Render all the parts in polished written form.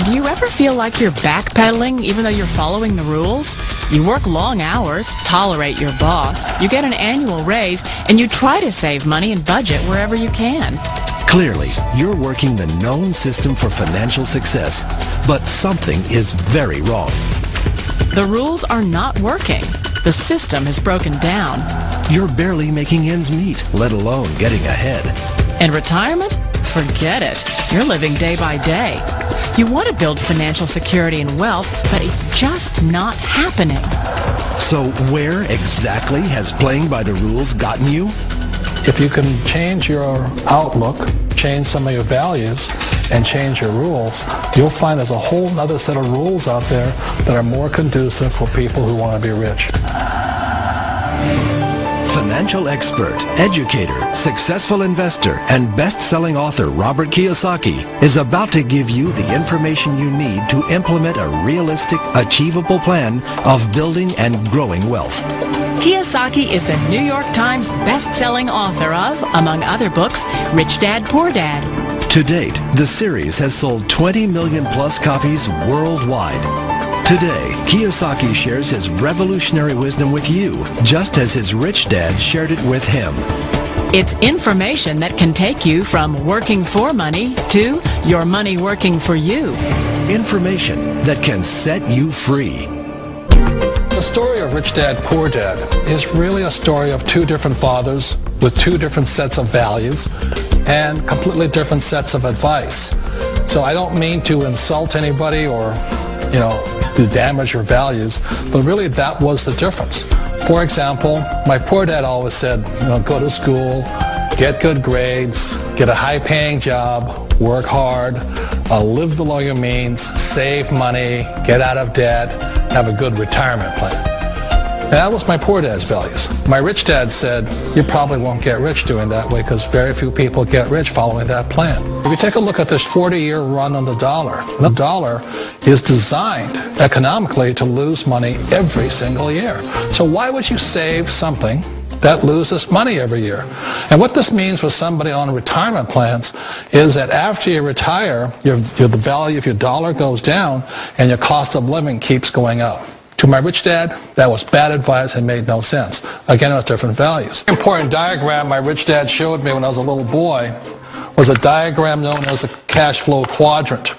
Do you ever feel like you're backpedaling even though you're following the rules? You work long hours, tolerate your boss, you get an annual raise, and you try to save money and budget wherever you can. Clearly, you're working the known system for financial success, but something is very wrong. The rules are not working. The system is broken down. You're barely making ends meet, let alone getting ahead. And retirement? Forget it. You're living day by day. You want to build financial security and wealth, but it's just not happening. So where exactly has playing by the rules gotten you? If you can change your outlook, change some of your values, and change your rules, you'll find there's a whole other set of rules out there that are more conducive for people who want to be rich. Financial expert, educator, successful investor, and best-selling author Robert Kiyosaki is about to give you the information you need to implement a realistic, achievable plan of building and growing wealth. Kiyosaki is the New York Times best-selling author of, among other books, Rich Dad, Poor Dad. To date, the series has sold 20 million plus copies worldwide. Today, Kiyosaki shares his revolutionary wisdom with you, just as his rich dad shared it with him. It's information that can take you from working for money to your money working for you. Information that can set you free. The story of Rich Dad, Poor Dad is really a story of two different fathers with two different sets of values and completely different sets of advice. So I don't mean to insult anybody or, to damage your values, but really that was the difference. For example, my poor dad always said, go to school, get good grades, get a high-paying job, work hard, live below your means, save money, get out of debt, have a good retirement plan. That was my poor dad's values. My rich dad said, you probably won't get rich doing that way because very few people get rich following that plan. If you take a look at this 40-year run on the dollar is designed economically to lose money every single year. So why would you save something that loses money every year? And what this means for somebody on retirement plans is that after you retire, the value of your dollar goes down and your cost of living keeps going up. To my rich dad, that was bad advice and made no sense. Again, it was different values. An important diagram my rich dad showed me when I was a little boy was a diagram known as a cash flow quadrant.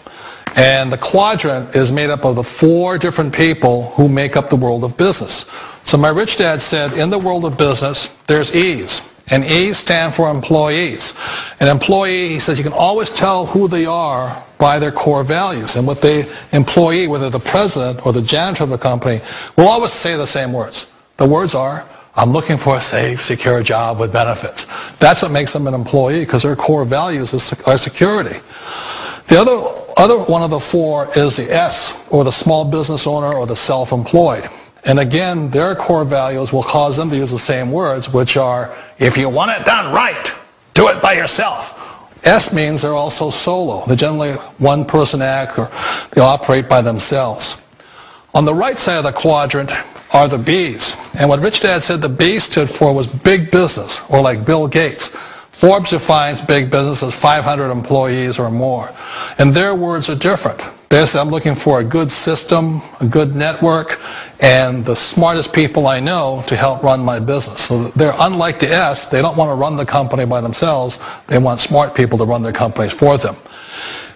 And the quadrant is made up of the four different people who make up the world of business. So my rich dad said, in the world of business, there's E's. And E's stand for employees. An employee, he says, you can always tell who they are by their core values. And with the employee, whether the president or the janitor of the company, will always say the same words. The words are, I'm looking for a safe, secure job with benefits. That's what makes them an employee, because their core values are security. The other one of the four is the S, or the small business owner or the self-employed. And again, their core values will cause them to use the same words, which are, if you want it done right, do it by yourself. S means they're also solo. They're generally one-person act, or they operate by themselves. On the right side of the quadrant are the B's. And what Rich Dad said the B stood for was big business, or like Bill Gates. Forbes defines big business as 500 employees or more. And their words are different. They say, I'm looking for a good system, a good network, and the smartest people I know to help run my business. So they're unlike the S. They don't want to run the company by themselves. They want smart people to run their companies for them.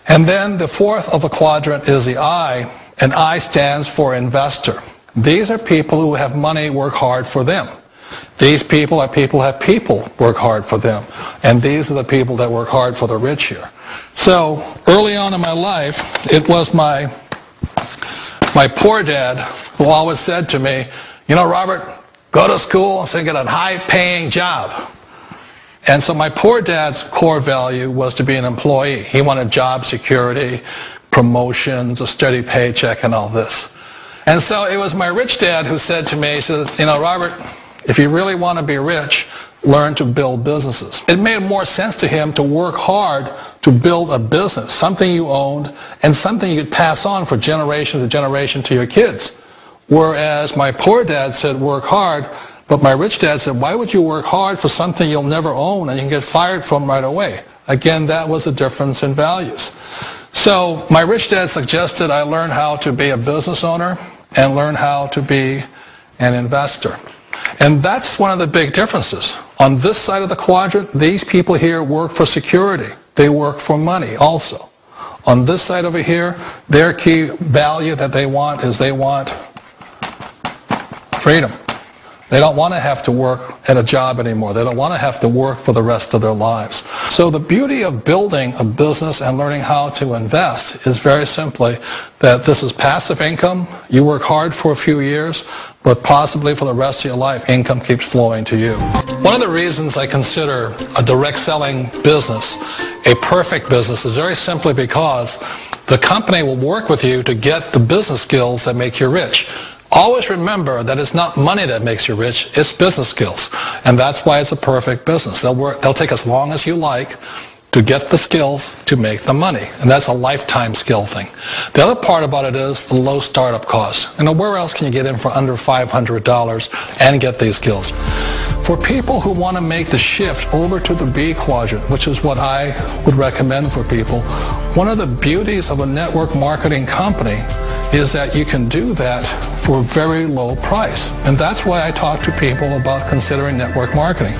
And then the fourth of the quadrant is the I, and I stands for investor. These are people who have money work hard for them. These people are people who have people work hard for them. And these are the people that work hard for the rich here. So early on in my life, it was my poor dad who always said to me, Robert, go to school and get a high-paying job. And so my poor dad's core value was to be an employee. He wanted job security, promotions, a steady paycheck, and all this. And so it was my rich dad who said to me, he says, Robert, if you really want to be rich, learn to build businesses. It made more sense to him to work hard to build a business, something you owned, and something you could pass on for generation to generation to your kids. Whereas my poor dad said work hard, but my rich dad said, why would you work hard for something you'll never own and you can get fired from right away? Again, that was a difference in values. So my rich dad suggested I learn how to be a business owner and learn how to be an investor. And that's one of the big differences. On this side of the quadrant, these people here work for security. They work for money also. On this side over here, their key value that they want is they want freedom. They don't want to have to work at a job anymore. They don't want to have to work for the rest of their lives. So the beauty of building a business and learning how to invest is very simply that this is passive income. You work hard for a few years, but possibly for the rest of your life, income keeps flowing to you. One of the reasons I consider a direct selling business a perfect business is very simply because the company will work with you to get the business skills that make you rich. Always remember that it's not money that makes you rich, it's business skills. And that's why it's a perfect business. They'll take as long as you like to get the skills to make the money. And that's a lifetime skill thing. The other part about it is the low startup cost. Where else can you get in for under $500 and get these skills? For people who want to make the shift over to the B quadrant, which is what I would recommend for people, one of the beauties of a network marketing company is that you can do that for a very low price. And that's why I talk to people about considering network marketing.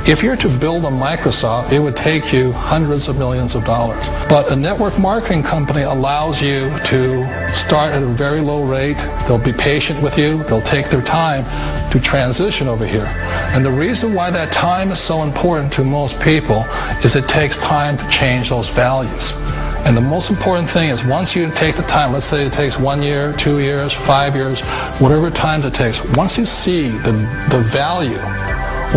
If you're to build a Microsoft, it would take you hundreds of millions of dollars. But a network marketing company allows you to start at a very low rate. They'll be patient with you. They'll take their time to transition over here. And the reason why that time is so important to most people is it takes time to change those values. And the most important thing is once you take the time, let's say it takes 1 year, 2 years, 5 years, whatever time it takes, once you see the value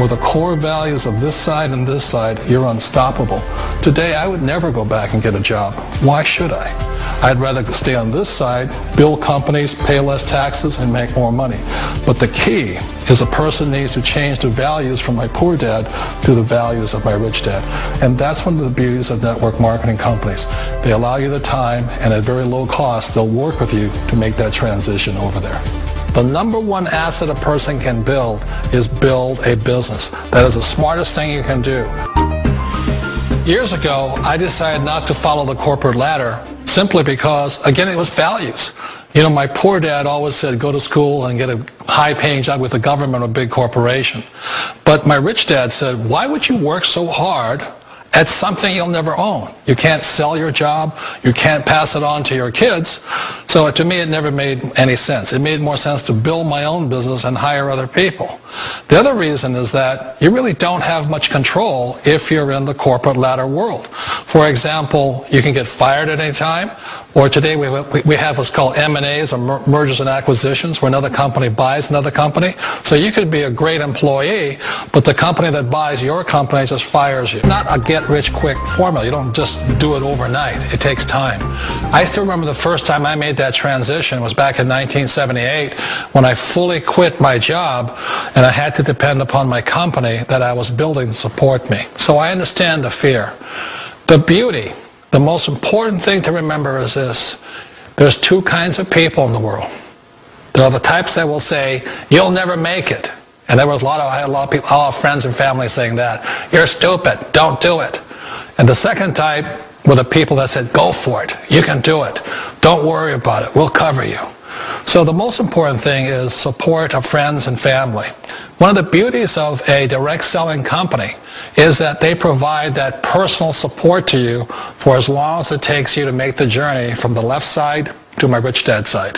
or the core values of this side and this side, you're unstoppable. Today, I would never go back and get a job. Why should I? I'd rather stay on this side, build companies, pay less taxes, and make more money. But the key is a person needs to change the values from my poor dad to the values of my rich dad. And that's one of the beauties of network marketing companies. They allow you the time, and at very low cost, they'll work with you to make that transition over there. The number one asset a person can build is build a business. That is the smartest thing you can do. Years ago, I decided not to follow the corporate ladder simply because, again, it was values. My poor dad always said, go to school and get a high-paying job with the government or a big corporation. But my rich dad said, why would you work so hard at something you'll never own? You can't sell your job. You can't pass it on to your kids. So to me, it never made any sense. It made more sense to build my own business and hire other people. The other reason is that you really don't have much control if you're in the corporate ladder world. For example, you can get fired at any time, or today we have what's called M&As, or mergers and acquisitions, where another company buys another company. So you could be a great employee, but the company that buys your company just fires you. Not a get-rich-quick formula. You don't just do it overnight. It takes time. I still remember the first time I made that transition was back in 1978 when I fully quit my job and I had to depend upon my company that I was building to support me. So I understand the fear. The beauty, the most important thing to remember is this. There's two kinds of people in the world. There are the types that will say, you'll never make it. And I had a lot of people, a lot of friends and family saying that. You're stupid. Don't do it. And the second type were the people that said, go for it. You can do it. Don't worry about it. We'll cover you. So the most important thing is support of friends and family. One of the beauties of a direct selling company is that they provide that personal support to you for as long as it takes you to make the journey from the left side to my rich dad side.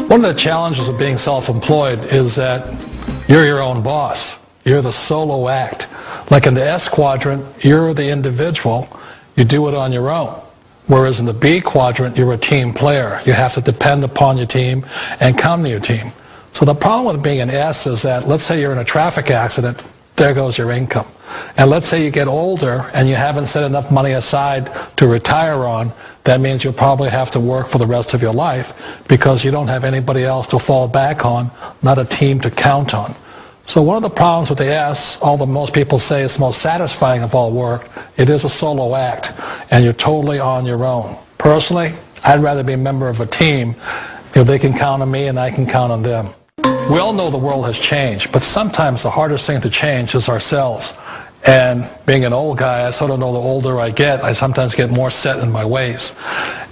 One of the challenges of being self-employed is that you're your own boss. You're the solo act. Like in the S quadrant, you're the individual. You do it on your own. Whereas in the B quadrant, you're a team player. You have to depend upon your team and count on your team. So the problem with being an S is that, let's say you're in a traffic accident, there goes your income. And let's say you get older and you haven't set enough money aside to retire on, that means you'll probably have to work for the rest of your life because you don't have anybody else to fall back on, not a team to count on. So one of the problems with the S, although most people say it's the most satisfying of all work, it is a solo act, and you're totally on your own. Personally, I'd rather be a member of a team if they can count on me and I can count on them. We all know the world has changed, but sometimes the hardest thing to change is ourselves. And being an old guy, I sort of know the older I get, I sometimes get more set in my ways.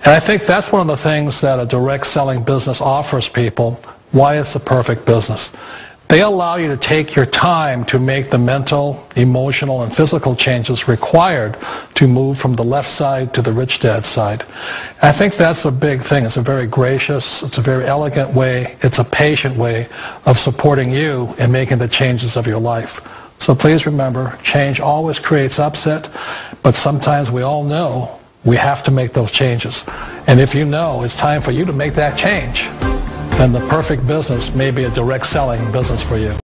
And I think that's one of the things that a direct selling business offers people, why it's the perfect business. They allow you to take your time to make the mental, emotional, and physical changes required to move from the left side to the rich dad side. And I think that's a big thing. It's a very gracious, it's a very elegant way, it's a patient way of supporting you in making the changes of your life. So please remember, change always creates upset, but sometimes we all know we have to make those changes. And if you know it's time for you to make that change, then the perfect business may be a direct selling business for you.